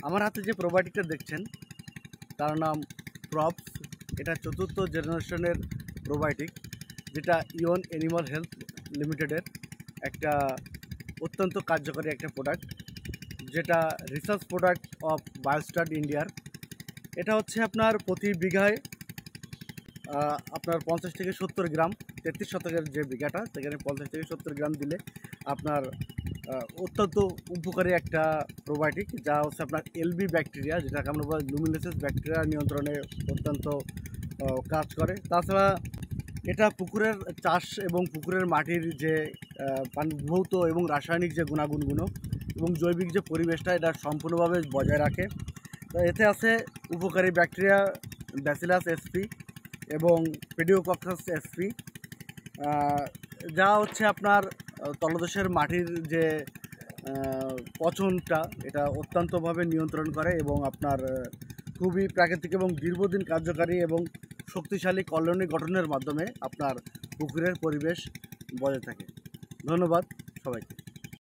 আমার হাতে যে প্রোবায়োটিকটা দেখছেন তার নাম প্রপস। এটা 4th জেনারেশনের প্রোবায়োটিক, যেটা ইয়ন অ্যানিমাল হেলথ লিমিটেডের একটা অত্যন্ত কার্যকরী একটা প্রোডাক্ট, যেটা রিসার্চ প্রোডাক্ট অফ বায়োস্টার্ড ইন্ডিয়ার। এটা হচ্ছে আপনার প্রতি বিঘায় আপনার 50 থেকে 70 গ্রাম, 33 শতকের যে বিঘাটা সেখানে 50 থেকে 70 গ্রাম দিলে আপনার অত্যন্ত উপকারী একটা প্রোবায়োটিক, যা হচ্ছে আপনার এলবি ব্যাকটেরিয়া, যেটাকে আমরা বলি লুমিনেসেস ব্যাকটেরিয়া নিয়ন্ত্রণে অত্যন্ত কাজ করে। তাছাড়া এটা পুকুরের চাষ এবং পুকুরের মাটির যে ভৌত এবং রাসায়নিক যে গুণাগুণগুলো এবং জৈবিক যে পরিবেশটা, এটা সম্পূর্ণভাবে বজায় রাখে। তো এতে আছে উপকারী ব্যাকটেরিয়া ব্যাসিলাস এসপি এবং পেডিওকক্কাস এসপি, যা হচ্ছে আপনার তলদেশের মাটির যে পচনটা এটা অত্যন্তভাবে নিয়ন্ত্রণ করে এবং আপনার খুবই প্রাকৃতিক এবং দীর্ঘদিন কার্যকারী এবং শক্তিশালী কলোনি গঠনের মাধ্যমে আপনার পুকুরের পরিবেশ বজায় থাকে। ধন্যবাদ সবাইকে।